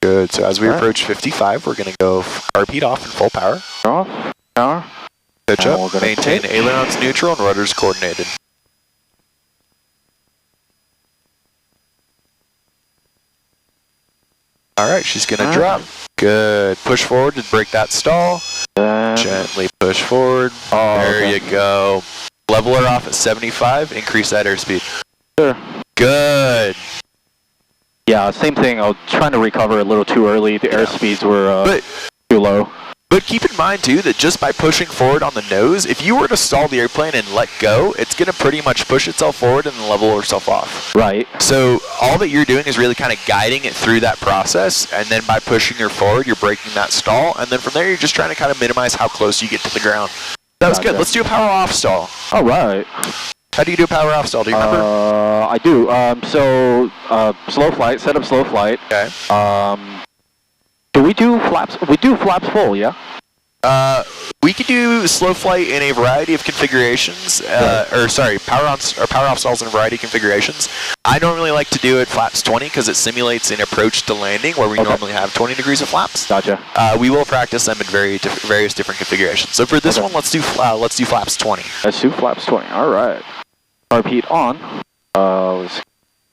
Good. So as we approach 55, we're going to go carb heat off and full power. Off. Power. Pitch up. Maintain ailerons neutral and rudders coordinated. All right, she's going to drop. Good. Push forward to break that stall. Gently push forward. There you go. Level her off at 75. Increase that airspeed. Sure. Good. Yeah, same thing. I was trying to recover a little too early. The airspeeds were too low. But keep in mind, too, that just by pushing forward on the nose, if you were to stall the airplane and let go, it's going to pretty much push itself forward and then level herself off. Right. So all that you're doing is really kind of guiding it through that process, and then by pushing her forward, you're breaking that stall, and then from there, you're just trying to kind of minimize how close you get to the ground. That was good. Let's do a power off stall. All right. How do you do a power off stall? Do you remember? I do. Slow flight. Set up slow flight. Okay. Do we do flaps? We do flaps full, yeah? We could do slow flight in a variety of configurations, power off stalls in a variety of configurations. I normally like to do it flaps 20 because it simulates an approach to landing where we normally have 20 degrees of flaps. Gotcha. We will practice them in various different configurations. So for this one, let's do flaps 20. Let's do flaps 20. All right. Carb heat on. Let's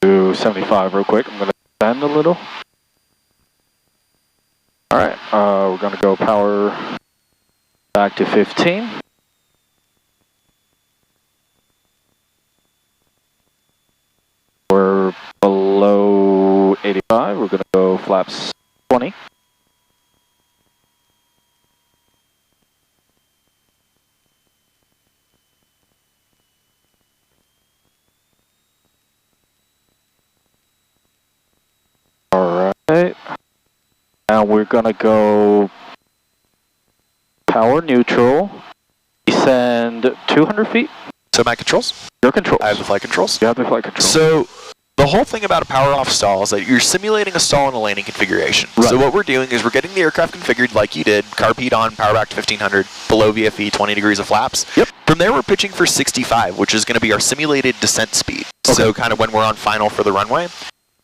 do 75 real quick. I'm gonna bend a little. All right. We're gonna go power back to 15. We're below 85. We're going to go flaps 20. All right. And we're going to go power neutral, descend 200 feet. So my controls? Your controls. I have the flight controls. You have the flight controls. So the whole thing about a power off stall is that you're simulating a stall in a landing configuration. Right. So what we're doing is we're getting the aircraft configured like you did, carb heat on, power back to 1500, below VFE, 20 degrees of flaps. Yep. From there we're pitching for 65, which is going to be our simulated descent speed. Okay. So kind of when we're on final for the runway.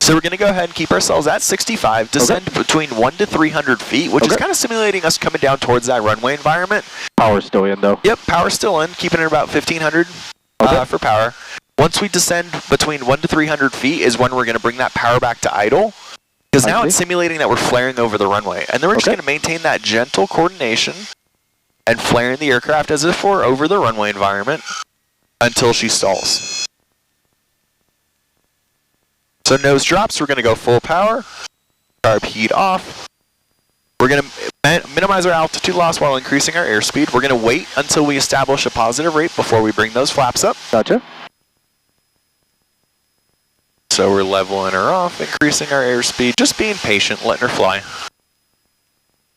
So we're going to go ahead and keep ourselves at 65, descend between 1 to 300 feet, which is kind of simulating us coming down towards that runway environment. Power's still in, though. Yep, power's still in, keeping it about 1500 for power. Once we descend between 1 to 300 feet is when we're going to bring that power back to idle, because now it's simulating that we're flaring over the runway. And then we're just going to maintain that gentle coordination and flaring the aircraft as if we're over the runway environment until she stalls. So nose drops, we're going to go full power, carb heat off. We're going to minimize our altitude loss while increasing our airspeed. We're going to wait until we establish a positive rate before we bring those flaps up. Gotcha. So we're leveling her off, increasing our airspeed, just being patient, letting her fly.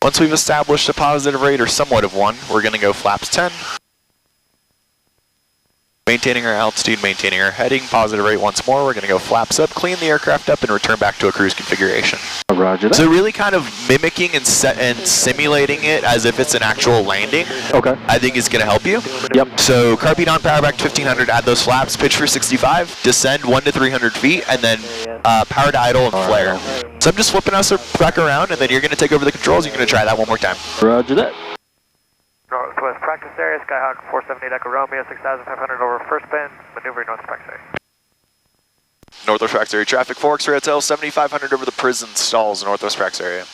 Once we've established a positive rate or somewhat of one, we're going to go flaps 10. Maintaining our altitude, maintaining our heading, positive rate once more. We're going to go flaps up, clean the aircraft up, and return back to a cruise configuration. Roger that. So really kind of mimicking and simulating it as if it's an actual landing, I think is going to help you. Yep. So carb heat on, power back to 1500, add those flaps, pitch for 65, descend 1 to 300 feet, and then power to idle and flare. So I'm just flipping us back around, and then you're going to take over the controls. You're going to try that one more time. Roger that. Northwest practice area, Skyhawk 478 Echo Romeo, 6500 over first bend, maneuvering north practice area. Northwest practice area, traffic Forks, Rail 7500 over the prison stalls, Northwest practice area.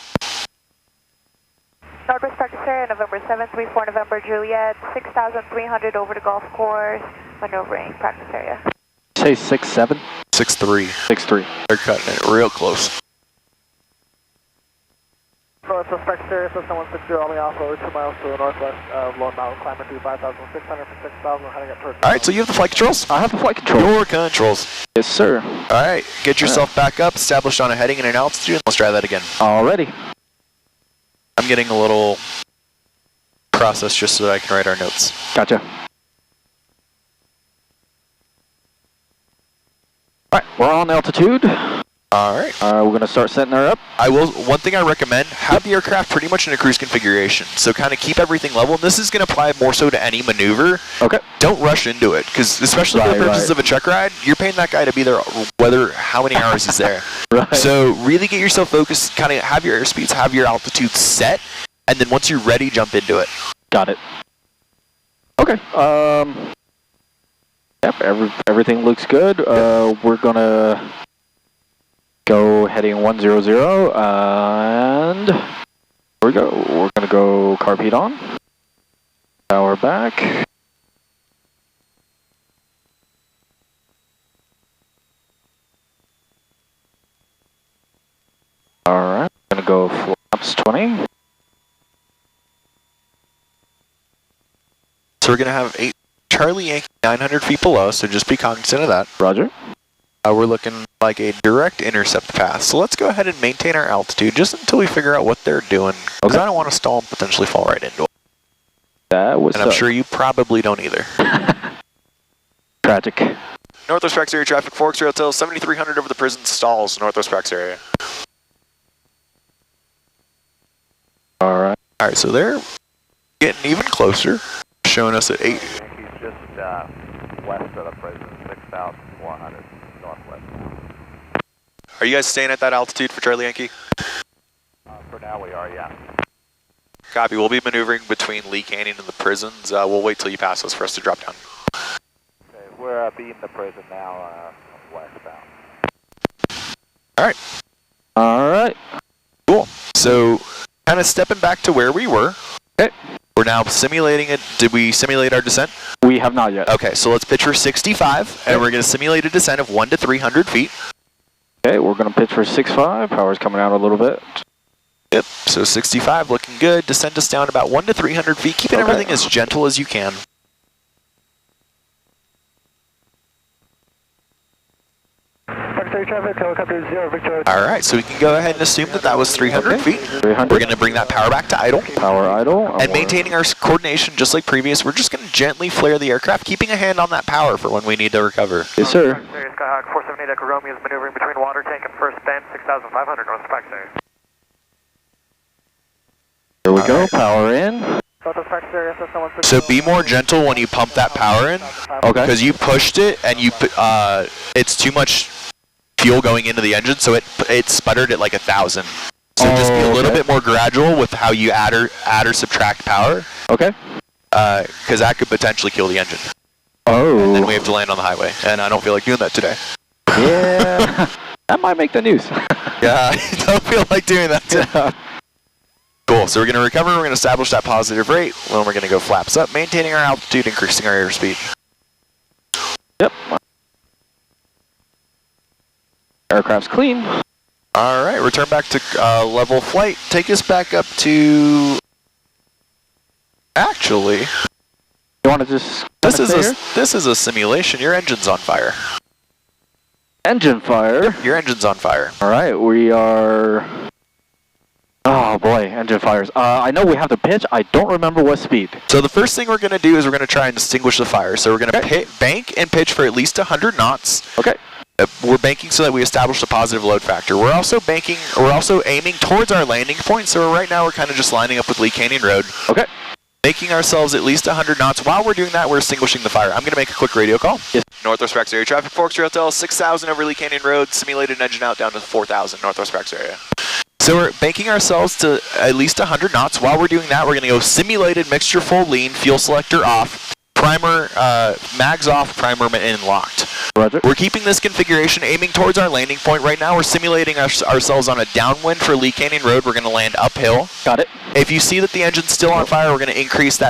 Northwest practice area, November 734, November Juliet, 6300 over the golf course, maneuvering practice area. Say 6-7? 6-3. 6-3. They're cutting it real close. Northwest practice area, Cessna 160, only off road 2 miles to the northwest of Lone Mountain, climbing through 5,600 for 6,000, heading up towards... Alright, so you have the flight controls? I have the flight controls. Your controls. Yes, sir. Alright, get yourself back up, established on a heading and an altitude, and let's try that again. Already. I'm getting a little process just so that I can write our notes. Gotcha. Alright, we're on altitude. All right. We're going to start setting her up. One thing I recommend, have the aircraft pretty much in a cruise configuration. So kind of keep everything level. And this is going to apply more so to any maneuver. Okay. Don't rush into it, because especially for the purposes of a check ride, you're paying that guy to be there how many hours he's there. Right. So really get yourself focused, kind of have your airspeeds, have your altitude set, and then once you're ready, jump into it. Got it. Okay. Yep, everything looks good. We're going to go heading 100, and here we go. We're going to go carb heat on. Power back. Alright, I'm going to go flaps 20. So we're going to have Charlie Yankee 900 feet below, so just be cognizant of that. Roger. We're looking like a direct intercept path. So let's go ahead and maintain our altitude just until we figure out what they're doing. Because I don't want to stall and potentially fall right into it. That was. And I'm sure you probably don't either. Tragic. Northwest Rex area traffic, Forks Rail Tail 7300 over the prison stalls, Northwest Rex area. Alright. Alright, so they're getting even closer, showing us at 8. He's just west of the prison, 6,400 northwest. Are you guys staying at that altitude for Charlie Yankee? For now we are, yeah. Copy, we'll be maneuvering between Lee Canyon and the prisons. We'll wait till you pass us for us to drop down. Okay, we're beating the prison now, westbound. Alright. Alright. Cool. So, kind of stepping back to where we were. Okay. We're now simulating it. Did we simulate our descent? We have not yet. Okay, so let's pitch for 65, and we're going to simulate a descent of 1 to 300 feet. Okay, we're going to pitch for 6.5. Power's coming out a little bit. Yep, so 65 looking good. Descend us down about 1 to 300 feet, keeping everything as gentle as you can. Traffic, helicopter 0, Victor. Alright, so we can go ahead and assume that that was 300 feet. 300. We're going to bring that power back to idle. Power idle. And maintaining our coordination just like previous, we're just going to gently flare the aircraft, keeping a hand on that power for when we need to recover. Yes, sir. Skyhawk 478 Echo Romeo is maneuvering between water tank and first bend, 6,500 north Spike area. Here we go, power in. So be more gentle when you pump that power in. Okay. Because you pushed it and it's too much fuel going into the engine, so it sputtered at like 1,000. So just be a little bit more gradual with how you add or subtract power. Okay. Because that could potentially kill the engine. Oh. And then we have to land on the highway, and I don't feel like doing that today. Yeah. That might make the news. Yeah, I don't feel like doing that today. Cool, so we're going to recover, we're going to establish that positive rate, then we're going to go flaps up, maintaining our altitude, increasing our airspeed. Yep. Aircraft's clean. Alright, return back to level flight. Take us back up to... Actually... You want to just... This is a simulation. Your engine's on fire. Engine fire? Your engine's on fire. Alright, we are... Oh boy, engine fires. I know we have to pitch. I don't remember what speed. So the first thing we're going to do is we're going to try and extinguish the fire. So we're going to bank and pitch for at least 100 knots. Okay. We're banking so that we establish a positive load factor. We're also aiming towards our landing point. So right now we're kind of just lining up with Lee Canyon Road. Okay. Making ourselves at least 100 knots. While we're doing that, we're extinguishing the fire. I'm going to make a quick radio call. Yes. Northwest Rex area traffic, Forks Rail Tail 6,000 over Lee Canyon Road. Simulated engine out down to 4,000, Northwest Rex area. So we're banking ourselves to at least 100 knots. While we're doing that, we're going to go simulated mixture full lean, fuel selector off, primer, mags off, primer in locked. Roger. We're keeping this configuration aiming towards our landing point. Right now we're simulating ourselves on a downwind for Lee Canyon Road. We're going to land uphill. Got it. If you see that the engine's still on fire, we're going to increase that